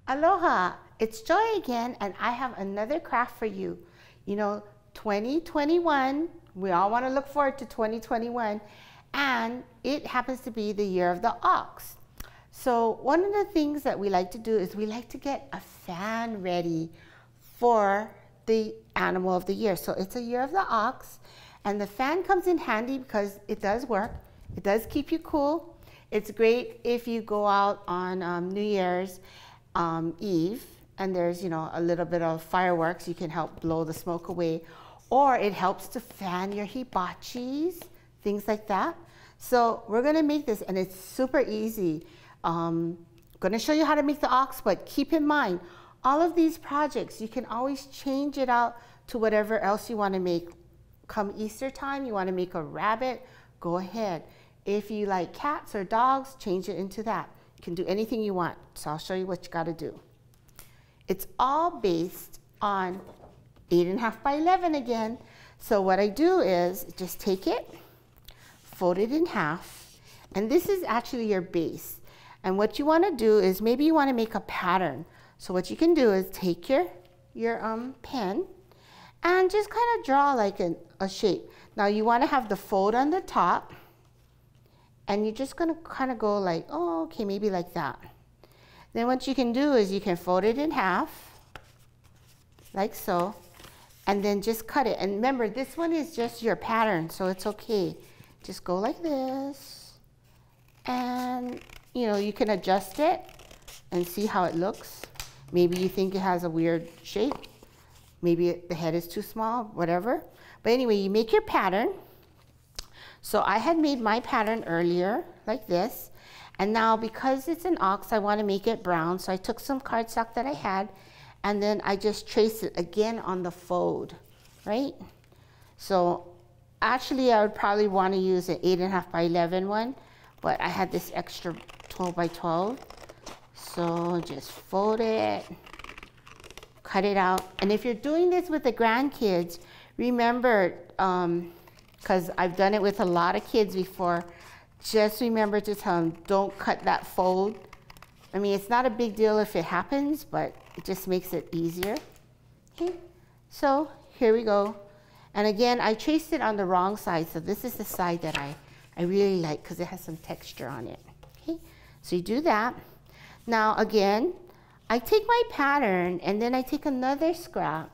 Aloha, it's Joy again, and I have another craft for you. You know, 2021, we all want to look forward to 2021, and it happens to be the year of the ox. So one of the things that we like to do is we like to get a fan ready for the animal of the year. So it's a year of the ox, and the fan comes in handy because it does work. It does keep you cool. It's great if you go out on New Year's Eve and there's, you know, a little bit of fireworks. You can help blow the smoke away, or it helps to fan your hibachis, things like that. So we're gonna make this, and it's super easy. Gonna show you how to make the ox, but keep in mind, all of these projects, you can always change it out to whatever else you wanna make. Come Easter time, you wanna make a rabbit, go ahead. If you like cats or dogs, change it into that. You can do anything you want. So I'll show you what you gotta do. It's all based on 8.5 by 11 again. So what I do is just take it, fold it in half, and this is actually your base. And what you wanna do is maybe you wanna make a pattern. So what you can do is take your pen and just kind of draw like a shape. Now you wanna have the fold on the top, and you're just gonna kind of go like, oh, okay, maybe like that. Then what you can do is you can fold it in half, like so, and then just cut it. And remember, this one is just your pattern, so it's okay. Just go like this, and you know, you can adjust it and see how it looks. Maybe you think it has a weird shape. Maybe the head is too small, whatever. But anyway, you make your pattern. So I had made my pattern earlier, like this, and now because it's an ox, I want to make it brown, so I took some cardstock that I had, and then I just traced it again on the fold, right? So actually I would probably want to use an 8.5 by 11 one, but I had this extra 12 by 12, so just fold it, cut it out. And if you're doing this with the grandkids, remember, because I've done it with a lot of kids before, just remember to tell them, don't cut that fold. I mean, it's not a big deal if it happens, but it just makes it easier. Okay, so here we go. And again, I traced it on the wrong side, so this is the side that I really like because it has some texture on it. Okay, so you do that. Now again, I take my pattern and then I take another scrap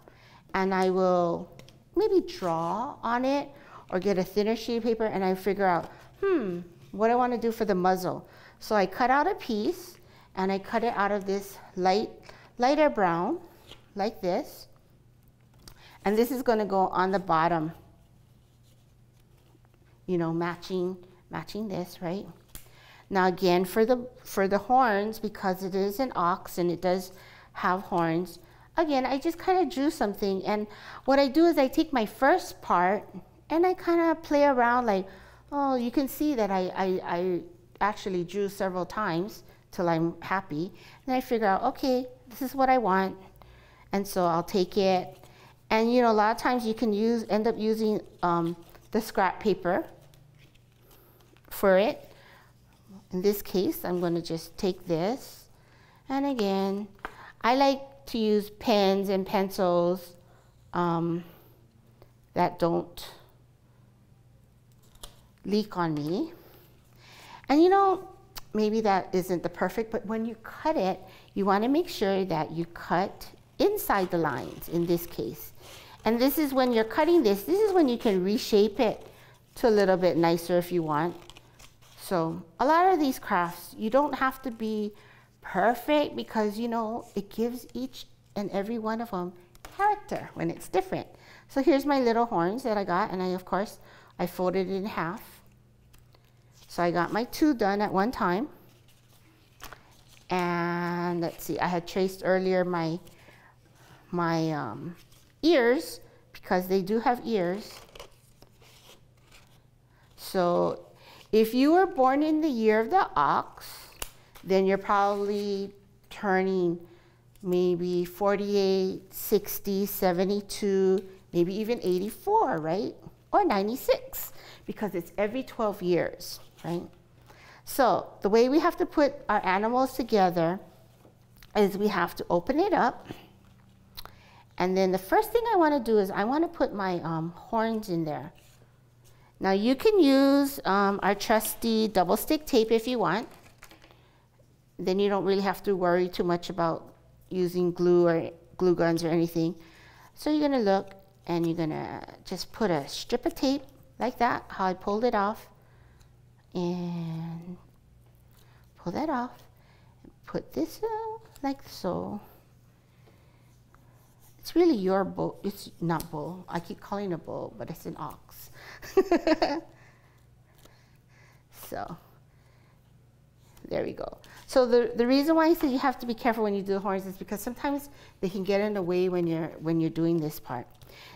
and I will maybe draw on it or get a thinner sheet of paper, and I figure out, what I want to do for the muzzle. So I cut out a piece and I cut it out of this lighter brown, like this. And this is going to go on the bottom, you know, matching this, right? Now again, for the horns, because it is an ox and it does have horns, again, I just kind of drew something. And what I do is I take my first part and I kind of play around like, oh, you can see that I actually drew several times till I'm happy. And I figure out, okay, this is what I want. And so I'll take it. And you know, a lot of times you can end up using the scrap paper for it. In this case, I'm going to just take this. And again, I like to use pens and pencils that don't leak on me. And you know, maybe that isn't the perfect, but when you cut it, you want to make sure that you cut inside the lines in this case. And this is when you're cutting this is when you can reshape it to a little bit nicer if you want. So a lot of these crafts, you don't have to be perfect because, you know, it gives each and every one of them character when it's different. So here's my little horns that I got, and of course I folded it in half. So I got my 2 done at one time. And let's see, I had traced earlier my ears, because they do have ears. So if you were born in the year of the ox, then you're probably turning maybe 48, 60, 72, maybe even 84, right? Or 96, because it's every 12 years, right? So the way we have to put our animals together is we have to open it up. And then the first thing I want to do is I want to put my horns in there. Now you can use our trusty double stick tape if you want. Then you don't really have to worry too much about using glue or glue guns or anything. So you're going to look and you're going to just put a strip of tape like that, how I pulled it off. And pull that off. Put this like so. It's really your bull. It's not bull. I keep calling it a bull, but it's an ox. So there we go. So the reason why I say you have to be careful when you do the horns is because sometimes they can get in the way when you're doing this part.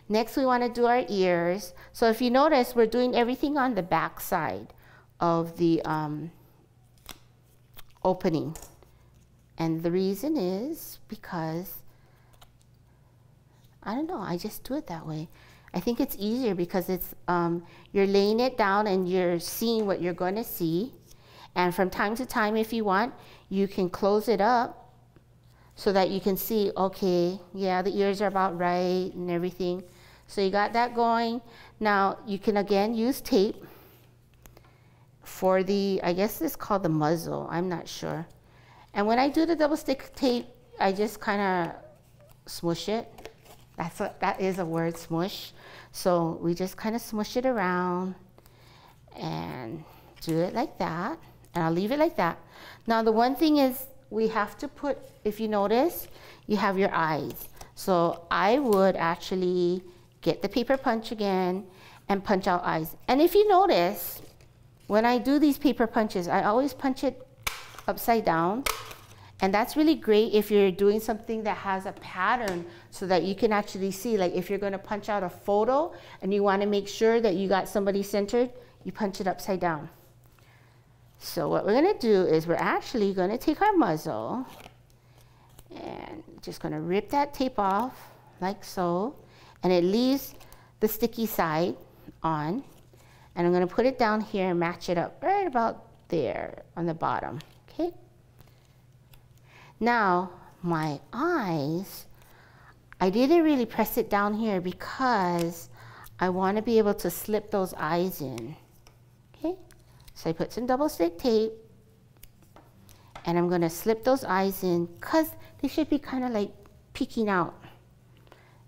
Next, we want to do our ears. So if you notice, we're doing everything on the back side of the opening. And the reason is because, I don't know, I just do it that way. I think it's easier because it's you're laying it down and you're seeing what you're going to see. And from time to time, if you want, you can close it up so that you can see, okay, yeah, the ears are about right and everything. So you got that going. Now you can again use tape for the, I guess it's called the muzzle, I'm not sure. And when I do the double stick tape, I just kind of smush it. That is a word, smush. So we just kind of smush it around and do it like that. And I'll leave it like that. Now the one thing is we have to put, if you notice, you have your eyes. So I would actually get the paper punch again and punch out eyes. And if you notice, when I do these paper punches, I always punch it upside down. And that's really great if you're doing something that has a pattern so that you can actually see, like if you're going to punch out a photo and you want to make sure that you got somebody centered, you punch it upside down. So what we're going to do is we're actually going to take our muzzle and just going to rip that tape off like so. And it leaves the sticky side on. And I'm going to put it down here and match it up right about there on the bottom. Okay. Now my eyes, I didn't really press it down here because I want to be able to slip those eyes in. Okay. So I put some double stick tape and I'm going to slip those eyes in because they should be kind of like peeking out.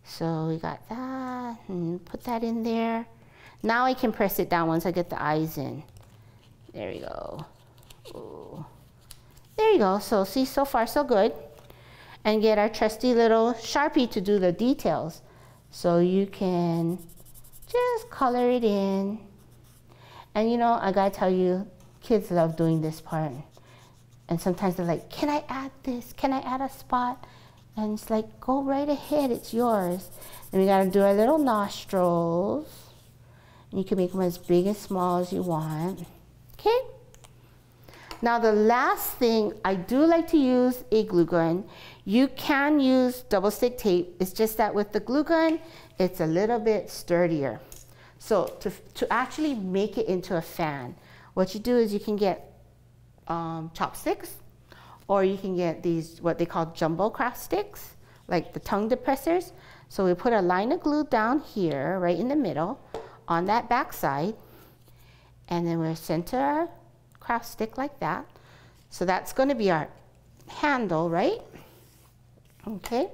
So we got that and put that in there. Now I can press it down once I get the eyes in. There we go. Ooh. There you go. So see, so far so good. And get our trusty little Sharpie to do the details. So you can just color it in. And you know, I gotta tell you, kids love doing this part. And sometimes they're like, can I add this? Can I add a spot? And it's like, go right ahead, it's yours. And we gotta do our little nostrils. And you can make them as big and small as you want. Okay? Now the last thing, I do like to use a glue gun. You can use double stick tape. It's just that with the glue gun, it's a little bit sturdier. So to actually make it into a fan, what you do is you can get chopsticks, or you can get these, what they call jumbo craft sticks, like the tongue depressors. So we put a line of glue down here, right in the middle, on that back side, and then we'll center our craft stick like that. So that's going to be our handle, right? Okay.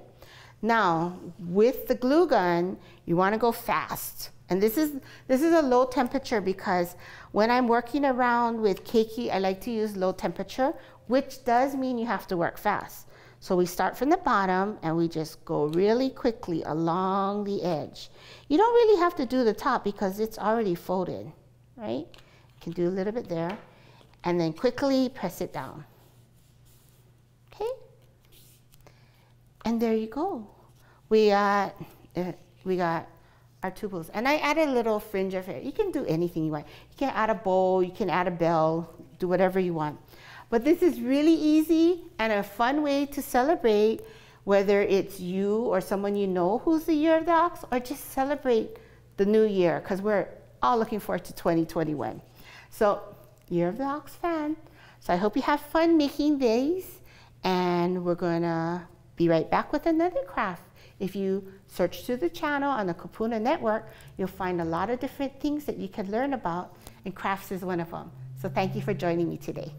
Now, with the glue gun, you want to go fast. And this is a low temperature because when I'm working around with keiki, I like to use low temperature, which does mean you have to work fast. So we start from the bottom and we just go really quickly along the edge. You don't really have to do the top because it's already folded, right? You can do a little bit there and then quickly press it down. Okay? And there you go. We got our tubos. And I added a little fringe of it. You can do anything you want. You can add a bow, you can add a bell, do whatever you want. But this is really easy and a fun way to celebrate, whether it's you or someone you know who's the year of the ox, or just celebrate the new year, because we're all looking forward to 2021. So, Year of the Ox fan. So I hope you have fun making these, And we're gonna be right back with another craft. If you search through the channel on the Kapuna Network, you'll find a lot of different things that you can learn about, and crafts is one of them. So thank you for joining me today.